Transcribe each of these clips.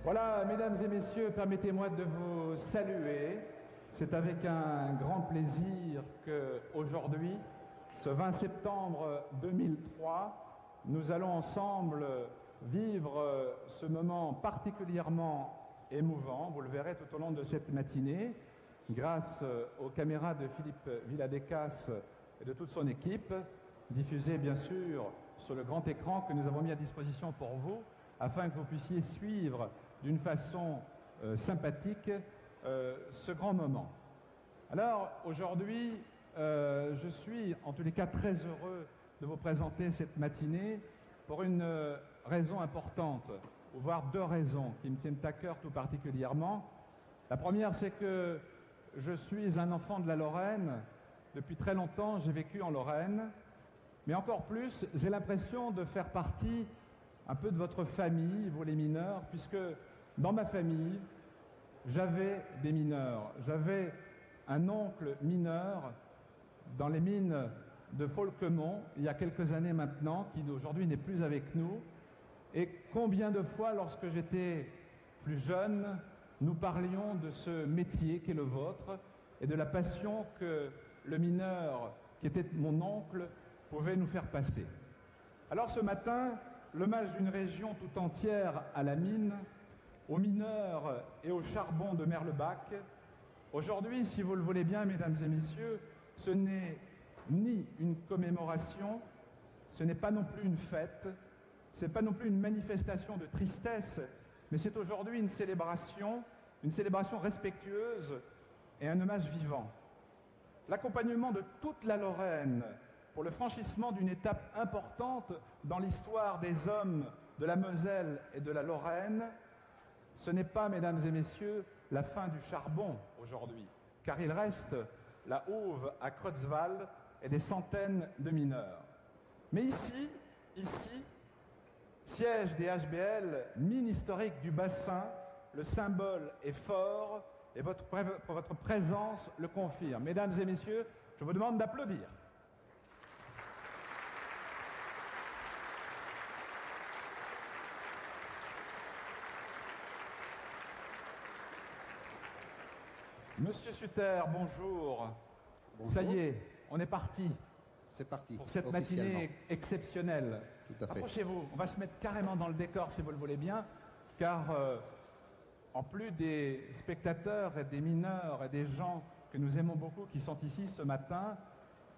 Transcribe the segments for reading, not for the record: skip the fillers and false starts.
Voilà, mesdames et messieurs, permettez-moi de vous saluer. C'est avec un grand plaisir que aujourd'hui, ce 20 septembre 2003, nous allons ensemble vivre ce moment particulièrement émouvant. Vous le verrez tout au long de cette matinée, grâce aux caméras de Philippe Villadecas et de toute son équipe, diffusées bien sûr sur le grand écran que nous avons mis à disposition pour vous, afin que vous puissiez suivre d'une façon sympathique ce grand moment. Alors aujourd'hui, je suis en tous les cas très heureux de vous présenter cette matinée pour une raison importante, ou voire deux raisons qui me tiennent à cœur tout particulièrement. La première, c'est que je suis un enfant de la Lorraine. Depuis très longtemps, j'ai vécu en Lorraine. Mais encore plus, j'ai l'impression de faire partie un peu de votre famille, vous les mineurs, puisque dans ma famille, j'avais des mineurs. J'avais un oncle mineur dans les mines de Folquemont, il y a quelques années maintenant, qui aujourd'hui n'est plus avec nous. Et combien de fois, lorsque j'étais plus jeune, nous parlions de ce métier qui est le vôtre et de la passion que le mineur, qui était mon oncle, pouvait nous faire passer. Alors ce matin, l'hommage d'une région tout entière à la mine, aux mineurs et au charbon de Merlebach. Aujourd'hui, si vous le voulez bien, mesdames et messieurs, ce n'est ni une commémoration, ce n'est pas non plus une fête, ce n'est pas non plus une manifestation de tristesse, mais c'est aujourd'hui une célébration respectueuse et un hommage vivant. L'accompagnement de toute la Lorraine pour le franchissement d'une étape importante dans l'histoire des hommes de la Moselle et de la Lorraine, ce n'est pas, mesdames et messieurs, la fin du charbon aujourd'hui, car il reste la houve à Creutzwald et des centaines de mineurs. Mais ici, siège des HBL, mine historique du bassin, le symbole est fort et votre présence le confirme. Mesdames et messieurs, je vous demande d'applaudir. Monsieur Sutter, bonjour. Bonjour. Ça y est, on est parti. C'est parti. Pour cette matinée exceptionnelle. Tout à fait. Approchez-vous, on va se mettre carrément dans le décor si vous le voulez bien, car en plus des spectateurs et des mineurs et des gens que nous aimons beaucoup qui sont ici ce matin,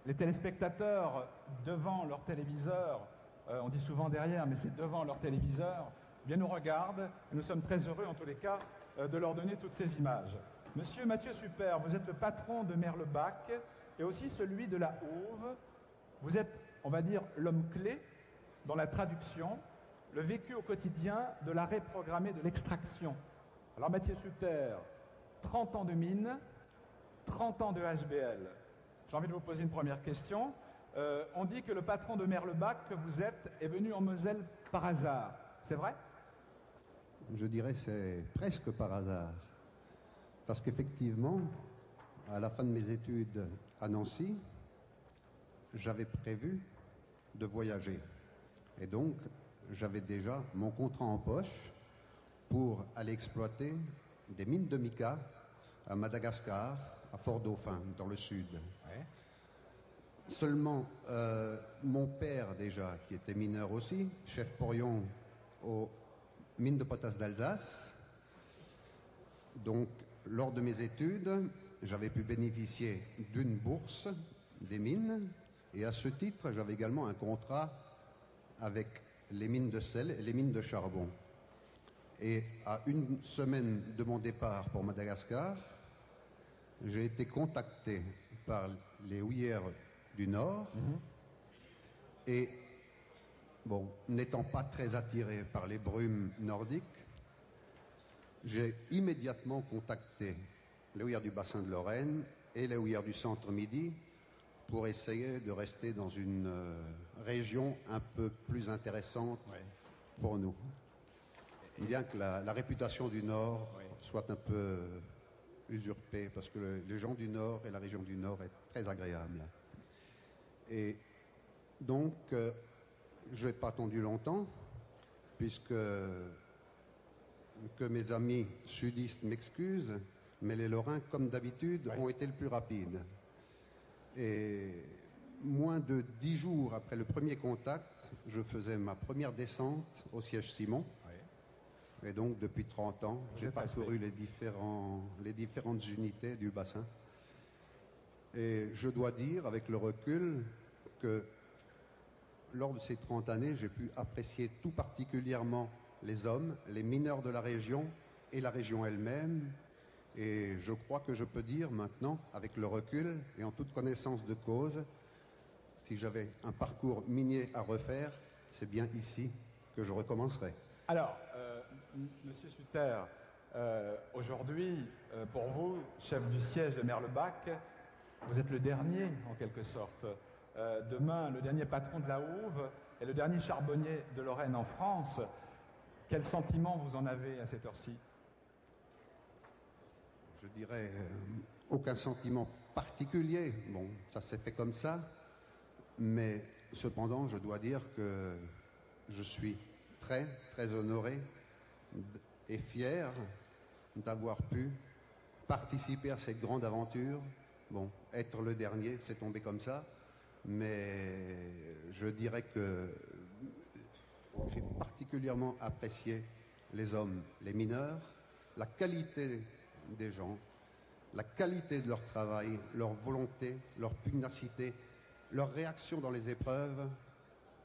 les téléspectateurs devant leur téléviseur, on dit souvent derrière, mais c'est devant leur téléviseur, bien nous regardent et nous sommes très heureux en tous les cas de leur donner toutes ces images. Monsieur Mathieu Super, vous êtes le patron de Merlebach et aussi celui de la Houve. Vous êtes, on va dire, l'homme clé dans la traduction, le vécu au quotidien de l'arrêt programmé de l'extraction. Alors Mathieu Super, 30 ans de mine, 30 ans de HBL. J'ai envie de vous poser une première question. On dit que le patron de Merlebach que vous êtes est venu en Moselle par hasard. C'est vrai ? Je dirais c'est presque par hasard. Parce qu'effectivement, à la fin de mes études à Nancy, j'avais prévu de voyager. Et donc, j'avais déjà mon contrat en poche pour aller exploiter des mines de mica à Madagascar, à Fort-Dauphin, dans le sud. Ouais. Seulement, mon père déjà, qui était mineur aussi, chef porion aux mines de potasse d'Alsace, donc lors de mes études, j'avais pu bénéficier d'une bourse des mines et à ce titre, j'avais également un contrat avec les mines de sel et les mines de charbon. Et à une semaine de mon départ pour Madagascar, j'ai été contacté par les houillères du Nord et, bon, n'étant pas très attiré par les brumes nordiques, j'ai immédiatement contacté les houillères du bassin de Lorraine et les houillères du centre-midi pour essayer de rester dans une région un peu plus intéressante pour nous. Bien que la réputation du Nord soit un peu usurpée, parce que les gens du Nord et la région du Nord est très agréable. Et donc, je n'ai pas attendu longtemps, puisque que mes amis sudistes m'excusent, mais les Lorrains, comme d'habitude, ont été le plus rapides. Et moins de 10 jours après le premier contact, je faisais ma première descente au siège Simon. Et donc, depuis 30 ans, j'ai parcouru les différentes unités du bassin. Et je dois dire, avec le recul, que lors de ces 30 années, j'ai pu apprécier tout particulièrement les hommes, les mineurs de la région et la région elle-même. Et je crois que je peux dire maintenant, avec le recul et en toute connaissance de cause, si j'avais un parcours minier à refaire, c'est bien ici que je recommencerais. Alors, Monsieur Sutter, aujourd'hui, pour vous, chef du siège de Merlebach, vous êtes le dernier, en quelque sorte. Demain, le dernier patron de la Houve et le dernier charbonnier de Lorraine en France. Quel sentiment vous en avez à cette heure-ci? Je dirais aucun sentiment particulier. Bon, ça s'est fait comme ça. Mais cependant, je dois dire que je suis très, très honoré et fier d'avoir pu participer à cette grande aventure. Bon, être le dernier, c'est tombé comme ça. Mais je dirais que j'ai particulièrement apprécié les hommes, les mineurs, la qualité des gens, la qualité de leur travail, leur volonté, leur pugnacité, leur réaction dans les épreuves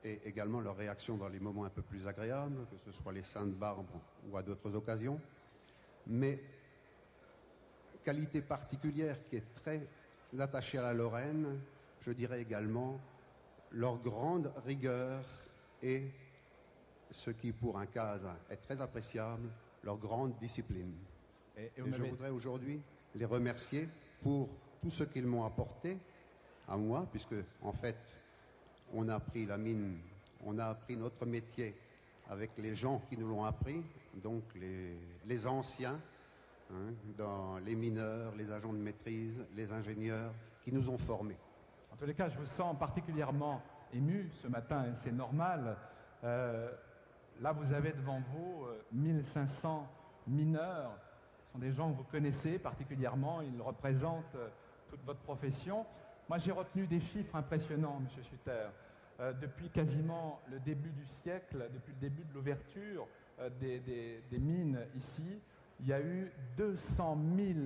et également leur réaction dans les moments un peu plus agréables, que ce soit les Saintes-Barbes ou à d'autres occasions. Mais qualité particulière qui est très attachée à la Lorraine, je dirais également leur grande rigueur et ce qui pour un cadre est très appréciable, leur grande discipline. Et je voudrais aujourd'hui les remercier pour tout ce qu'ils m'ont apporté à moi, puisque en fait on a appris la mine, on a appris notre métier avec les gens qui nous l'ont appris, donc les anciens, hein, dans les mineurs, les agents de maîtrise, les ingénieurs qui nous ont formés. En tous les cas, je vous sens particulièrement ému ce matin, et c'est normal. Là, vous avez devant vous 1500 mineurs. Ce sont des gens que vous connaissez particulièrement. Ils représentent toute votre profession. Moi, j'ai retenu des chiffres impressionnants, Monsieur Sutter. Depuis quasiment le début du siècle, depuis le début de l'ouverture des mines ici, il y a eu 200 000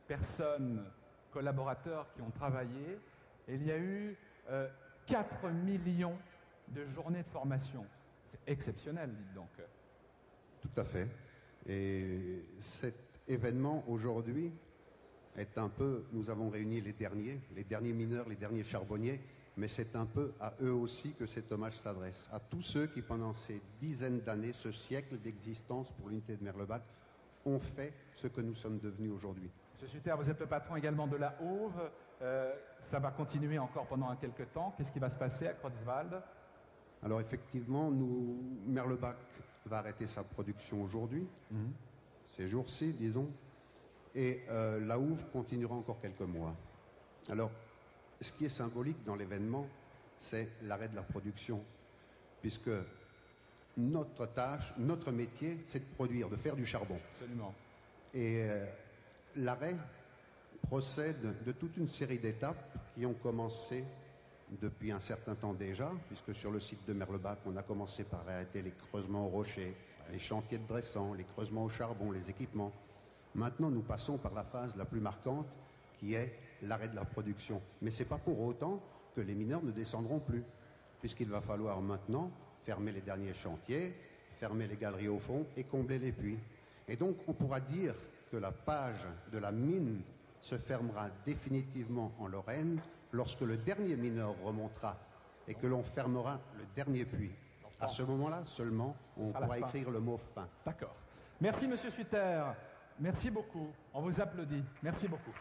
personnes, collaborateurs qui ont travaillé. Et il y a eu 4 millions de journées de formation. C'est exceptionnel, dites donc. Tout à fait. Et cet événement aujourd'hui est un peu, nous avons réuni les derniers mineurs, les derniers charbonniers, mais c'est un peu à eux aussi que cet hommage s'adresse. À tous ceux qui, pendant ces dizaines d'années, ce siècle d'existence pour l'unité de Merlebach, ont fait ce que nous sommes devenus aujourd'hui. Monsieur Sutter, vous êtes le patron également de la Houve. Ça va continuer encore pendant quelques temps. Qu'est-ce qui va se passer à Creutzwald? Alors effectivement, Merlebach va arrêter sa production aujourd'hui, ces jours-ci, disons, et la Houve continuera encore quelques mois. Alors, ce qui est symbolique dans l'événement, c'est l'arrêt de la production, puisque notre tâche, notre métier, c'est de produire, de faire du charbon. Absolument. Et l'arrêt procède de toute une série d'étapes qui ont commencé depuis un certain temps déjà, puisque sur le site de Merlebach, on a commencé par arrêter les creusements au rocher, les chantiers de dressant, les creusements au charbon, les équipements. Maintenant, nous passons par la phase la plus marquante, qui est l'arrêt de la production. Mais ce n'est pas pour autant que les mineurs ne descendront plus, puisqu'il va falloir maintenant fermer les derniers chantiers, fermer les galeries au fond et combler les puits. Et donc, on pourra dire que la page de la mine se fermera définitivement en Lorraine lorsque le dernier mineur remontera et que l'on fermera le dernier puits. À ce moment-là seulement, on pourra écrire le mot fin. D'accord. Merci, Monsieur Sutter. Merci beaucoup. On vous applaudit. Merci beaucoup.